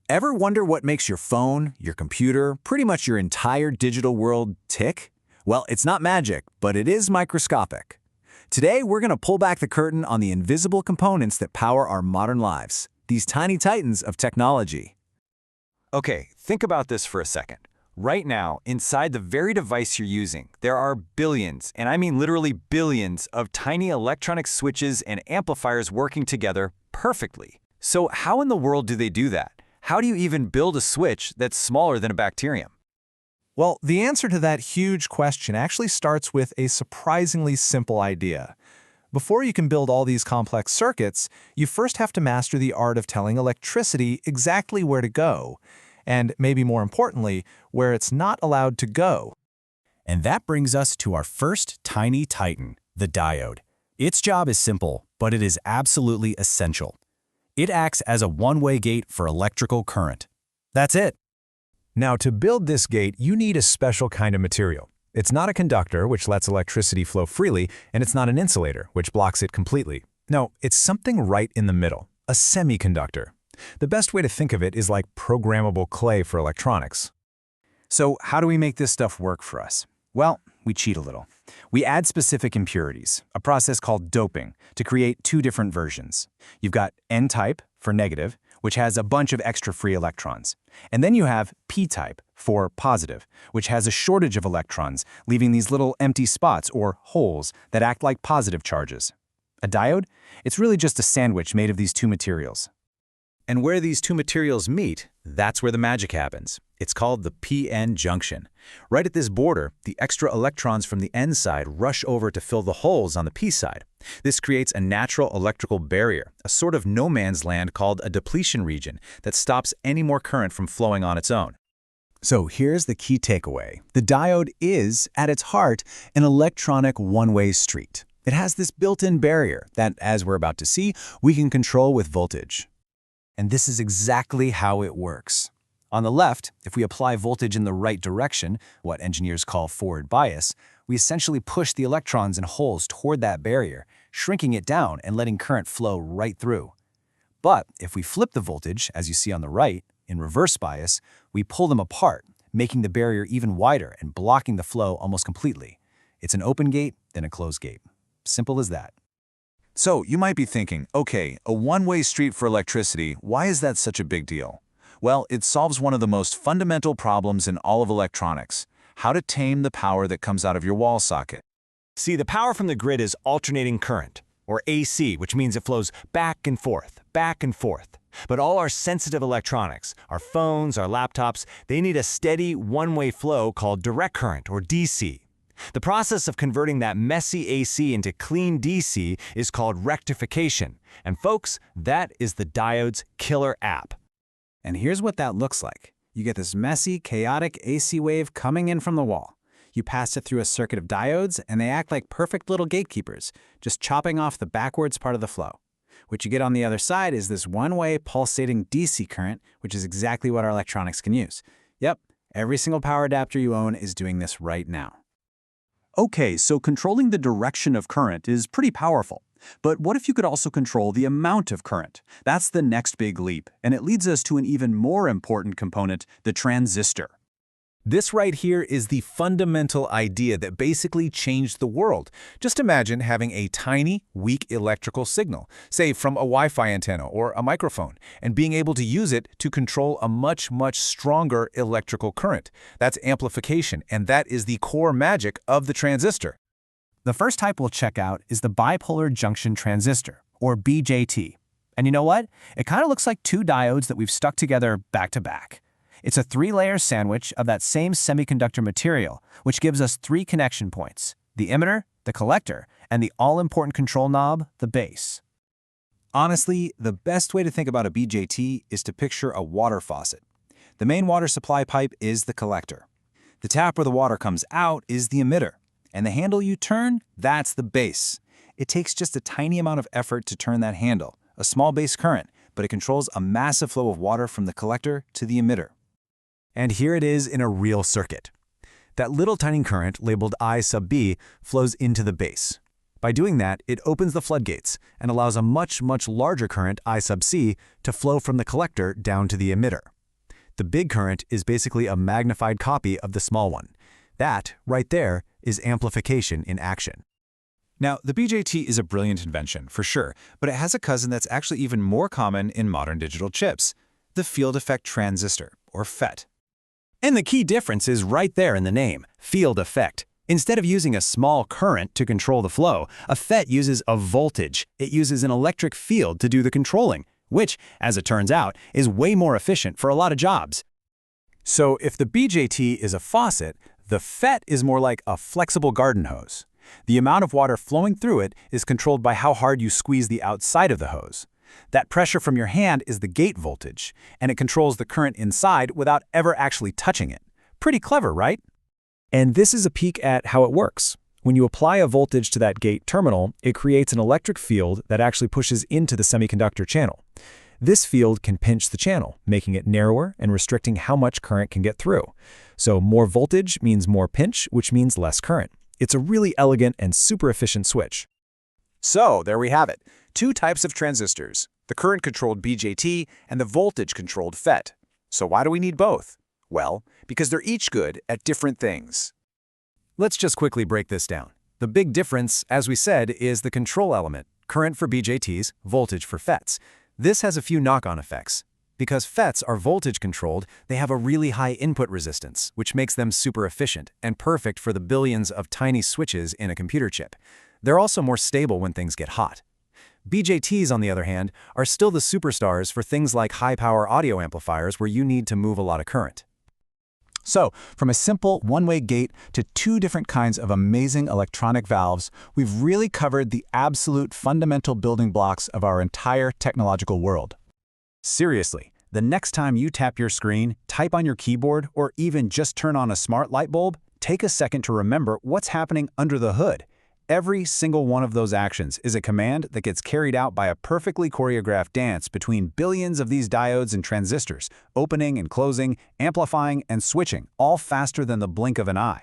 Ever wonder what makes your phone, your computer, pretty much your entire digital world tick? Well, it's not magic, but it is microscopic. Today, we're going to pull back the curtain on the invisible components that power our modern lives, these tiny titans of technology. Okay, think about this for a second. Right now, inside the very device you're using, there are billions, and I mean literally billions, of tiny electronic switches and amplifiers working together perfectly. So how in the world do they do that? How do you even build a switch that's smaller than a bacterium? Well, the answer to that huge question actually starts with a surprisingly simple idea. Before you can build all these complex circuits, you first have to master the art of telling electricity exactly where to go, and maybe more importantly, where it's not allowed to go. And that brings us to our first tiny titan, the diode. Its job is simple, but it is absolutely essential. It acts as a one-way gate for electrical current. That's it. Now, to build this gate, you need a special kind of material. It's not a conductor, which lets electricity flow freely, and it's not an insulator, which blocks it completely. No, it's something right in the middle, a semiconductor. The best way to think of it is like programmable clay for electronics. So how do we make this stuff work for us? Well, we cheat a little. We add specific impurities, a process called doping, to create two different versions. You've got N-type for negative, which has a bunch of extra free electrons. And then you have P-type for positive, which has a shortage of electrons, leaving these little empty spots or holes that act like positive charges. A diode? It's really just a sandwich made of these two materials. And where these two materials meet, that's where the magic happens. It's called the p-n junction. Right at this border, the extra electrons from the N side rush over to fill the holes on the P side. This creates a natural electrical barrier, a sort of no man's land called a depletion region that stops any more current from flowing on its own. So here's the key takeaway. The diode is, at its heart, an electronic one-way street. It has this built-in barrier that, as we're about to see, we can control with voltage. And this is exactly how it works. On the left, if we apply voltage in the right direction, what engineers call forward bias, we essentially push the electrons and holes toward that barrier, shrinking it down and letting current flow right through. But if we flip the voltage, as you see on the right, in reverse bias, we pull them apart, making the barrier even wider and blocking the flow almost completely. It's an open gate, then a closed gate. Simple as that. So you might be thinking, okay, a one-way street for electricity, why is that such a big deal? Well, it solves one of the most fundamental problems in all of electronics: how to tame the power that comes out of your wall socket. See, the power from the grid is alternating current, or AC, which means it flows back and forth, back and forth. But all our sensitive electronics, our phones, our laptops, they need a steady one-way flow called direct current, or DC. The process of converting that messy AC into clean DC is called rectification. And folks, that is the diode's killer app. And here's what that looks like. You get this messy, chaotic AC wave coming in from the wall. You pass it through a circuit of diodes, and they act like perfect little gatekeepers, just chopping off the backwards part of the flow. What you get on the other side is this one-way pulsating DC current, which is exactly what our electronics can use. Yep, every single power adapter you own is doing this right now. Okay, so controlling the direction of current is pretty powerful. But what if you could also control the amount of current? That's the next big leap, and it leads us to an even more important component, the transistor. This right here is the fundamental idea that basically changed the world. Just imagine having a tiny, weak electrical signal, say from a Wi-Fi antenna or a microphone, and being able to use it to control a much, much stronger electrical current. That's amplification, and that is the core magic of the transistor. The first type we'll check out is the Bipolar Junction Transistor, or BJT. And you know what? It kind of looks like two diodes that we've stuck together back to back. It's a 3-layer sandwich of that same semiconductor material, which gives us 3 connection points: the emitter, the collector, and the all-important control knob, the base. Honestly, the best way to think about a BJT is to picture a water faucet. The main water supply pipe is the collector. The tap where the water comes out is the emitter. And the handle you turn, that's the base. It takes just a tiny amount of effort to turn that handle, a small base current, but it controls a massive flow of water from the collector to the emitter. And here it is in a real circuit. That little tiny current, labeled I sub B, flows into the base. By doing that, it opens the floodgates and allows a much larger current, I sub C, to flow from the collector down to the emitter. The big current is basically a magnified copy of the small one. That, right there, is amplification in action. Now, the BJT is a brilliant invention, for sure, but it has a cousin that's actually even more common in modern digital chips, the field effect transistor, or FET. And the key difference is right there in the name, field effect. Instead of using a small current to control the flow, a FET uses a voltage. It uses an electric field to do the controlling, which, as it turns out, is way more efficient for a lot of jobs. So if the BJT is a faucet, the FET is more like a flexible garden hose. The amount of water flowing through it is controlled by how hard you squeeze the outside of the hose. That pressure from your hand is the gate voltage, and it controls the current inside without ever actually touching it. Pretty clever, right? And this is a peek at how it works. When you apply a voltage to that gate terminal, it creates an electric field that actually pushes into the semiconductor channel. This field can pinch the channel, making it narrower and restricting how much current can get through. So more voltage means more pinch, which means less current. It's a really elegant and super efficient switch. So there we have it. Two types of transistors, the current-controlled BJT and the voltage-controlled FET. So why do we need both? Well, because they're each good at different things. Let's just quickly break this down. The big difference, as we said, is the control element, current for BJTs, voltage for FETs. This has a few knock-on effects. Because FETs are voltage-controlled, they have a really high input resistance, which makes them super efficient and perfect for the billions of tiny switches in a computer chip. They're also more stable when things get hot. BJTs, on the other hand, are still the superstars for things like high-power audio amplifiers where you need to move a lot of current. So, from a simple one-way gate to two different kinds of amazing electronic valves, we've really covered the absolute fundamental building blocks of our entire technological world. Seriously, the next time you tap your screen, type on your keyboard, or even just turn on a smart light bulb, take a second to remember what's happening under the hood. Every single one of those actions is a command that gets carried out by a perfectly choreographed dance between billions of these diodes and transistors, opening and closing, amplifying and switching, all faster than the blink of an eye.